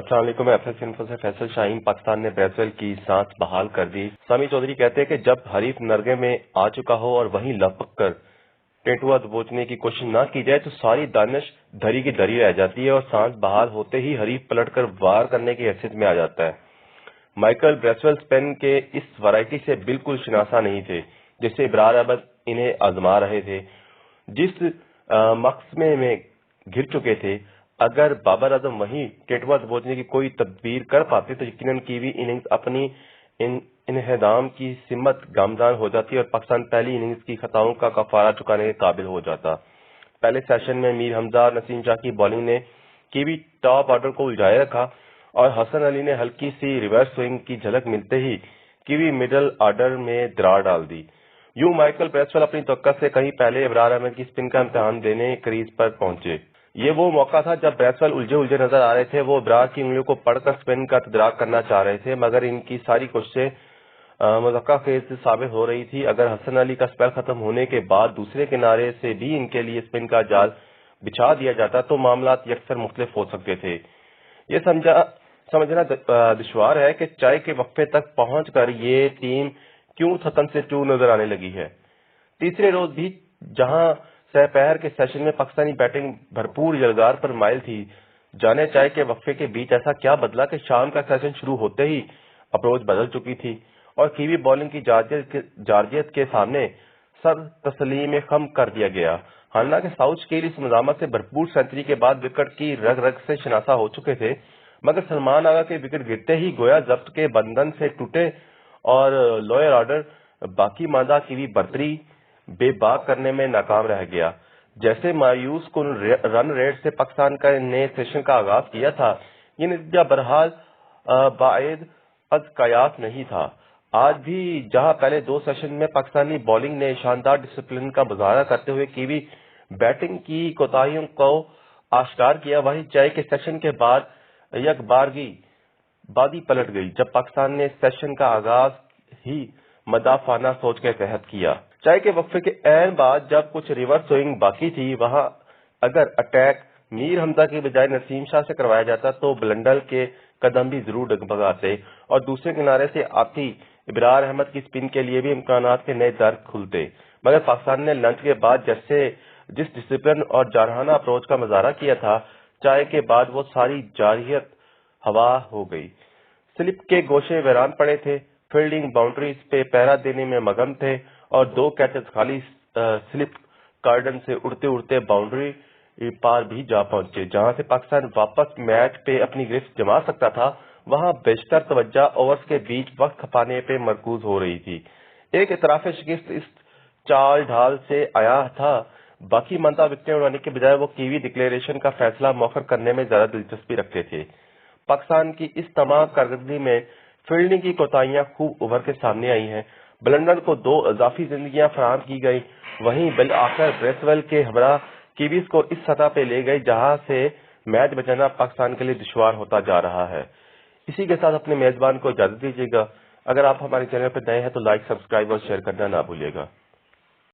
السلام علیکم. میں ایف انفو سے فیصل شاہین. پاکستان نے بریسویل کی سانس بحال کر دی. سامی چودھری کہتے ہیں کہ جب حریف نرگے میں آ چکا ہو اور وہیں لپک کر ٹینٹوا دبوچنے کی کوشش نہ کی جائے تو ساری دانش دھری کی دھری رہ جاتی ہے اور سانس بحال ہوتے ہی حریف پلٹ کر وار کرنے کی حیثیت میں آ جاتا ہے. مائیکل بریسویل اسپین کے اس ورائٹی سے بالکل شناسا نہیں تھے جس سے ابرار احمد انہیں آزما رہے تھے. جس مقدمے میں گر چکے تھے، اگر بابر اعظم وہیں ٹینٹوا دبوچنے کی کوئی تدبیر کر پاتے تو یقیناً کیوی اننگز اپنی انہدام کی سمت گامزن ہو جاتی اور پاکستان پہلی اننگز کی خطاؤں کا کفارہ چکانے کے قابل ہو جاتا. پہلے سیشن میں میر حمزہ اور نسیم شاہ کی بالنگ نے کیوی ٹاپ آرڈر کو الجھائے رکھا اور حسن علی نے ہلکی سی ریورس سوئنگ کی جھلک ملتے ہی کیوی مڈل آرڈر میں درار ڈال دی. یوں مائیکل بریسویل اپنی توقع سے کہیں پہلے ابرار احمد کی اسپن کا امتحان دینے کریز پر پہنچے. یہ وہ موقع تھا جب بریسویل الجھے نظر آ رہے تھے. وہ ابرار کی انگلیوں کو پڑھ کر اسپن کا تدراک کرنا چاہ رہے تھے، مگر ان کی ساری کوششیں مذاق خیز ثابت ہو رہی تھی. اگر حسن علی کا اسپیل ختم ہونے کے بعد دوسرے کنارے سے بھی ان کے لیے اسپن کا جال بچھا دیا جاتا تو معاملات یکسر مختلف ہو سکتے تھے. یہ سمجھنا دشوار ہے کہ چائے کے وقفے تک پہنچ کر یہ ٹیم کیوں تھتن سے چور نظر آنے لگی ہے. تیسرے روز بھی جہاں سہ پہر کے سیشن میں پاکستانی بیٹنگ بھرپور یلغار پر مائل تھی، جانے چائے کے وقفے کے بیچ ایسا کیا بدلا کہ شام کا سیشن شروع ہوتے ہی اپروچ بدل چکی تھی اور کیوی بالنگ کی جارجیت کے سامنے سر تسلیم خم کر دیا گیا. حالانکہ ساؤتھ کیل اس مزاحمت سے بھرپور سینچری کے بعد وکٹ کی رگ رگ سے شناسا ہو چکے تھے، مگر سلمان آغا کے وکٹ گرتے ہی گویا ضبط کے بندھن سے ٹوٹے اور لوئر آرڈر باقی ماندہ کیوی برتری بے باک کرنے میں ناکام رہ گیا. جیسے مایوس کن رن ریٹ سے پاکستان کا نئے سیشن کا آغاز کیا تھا، یہ نتیجہ برحال بعید از قیاس نہیں تھا. آج بھی جہاں پہلے دو سیشن میں پاکستانی بالنگ نے شاندار ڈسپلن کا مظاہرہ کرتے ہوئے کیوی بیٹنگ کی کوتاہیوں کو آشکار کیا، وہیں چائے کے سیشن کے بعد یک بارگی بادی پلٹ گئی جب پاکستان نے سیشن کا آغاز ہی مدافعانہ سوچ کے تحت کیا. چائے کے وقفے کے عین بعد جب کچھ ریورس سوئنگ باقی تھی، وہاں اگر اٹیک میر حمزہ کی بجائے نسیم شاہ سے کروایا جاتا تو بلنڈل کے قدم بھی ضرور ڈگمگاتے اور دوسرے کنارے سے آتی ابرار احمد کی اسپن کے لیے بھی امکانات کے نئے در کھلتے. مگر پاکستان نے لنچ کے بعد جس ڈسپلن اور جارحانہ اپروچ کا مظاہرہ کیا تھا، چائے کے بعد وہ ساری جارحیت ہوا ہو گئی. سلپ کے گوشے ویران پڑے تھے، فیلڈنگ باؤنڈریز پہ پہرا دینے میں مگن تھے اور دو کیچز خالی سلپ کارڈن سے اڑتے اڑتے باؤنڈری پار بھی جا پہنچے. جہاں سے پاکستان واپس میچ پہ اپنی گرفت جما سکتا تھا، وہاں بیشتر توجہ اوورز کے بیچ وقت کھپانے پہ مرکوز ہو رہی تھی. ایک اطراف شکست اس چال ڈھال سے آیا تھا. باقی ماندہ وکٹیں اڑانے کے بجائے وہ کیوی ڈکلیریشن کا فیصلہ مؤخر کرنے میں زیادہ دلچسپی رکھتے تھے. پاکستان کی اس تمام کارکردگی میں فیلڈنگ کی کوتاہیاں خوب ابھر کے سامنے آئی ہیں. بلنڈن کو دو اضافی زندگیاں فراہم کی گئی، وہیں بالآخر بریسویل کے ہمراہ کیویز کو اس سطح پہ لے گئی جہاں سے میچ بچانا پاکستان کے لیے دشوار ہوتا جا رہا ہے. اسی کے ساتھ اپنے میزبان کو اجازت دیجیے گا. اگر آپ ہمارے چینل پر نئے ہیں تو لائک، سبسکرائب اور شیئر کرنا نہ بھولیے گا.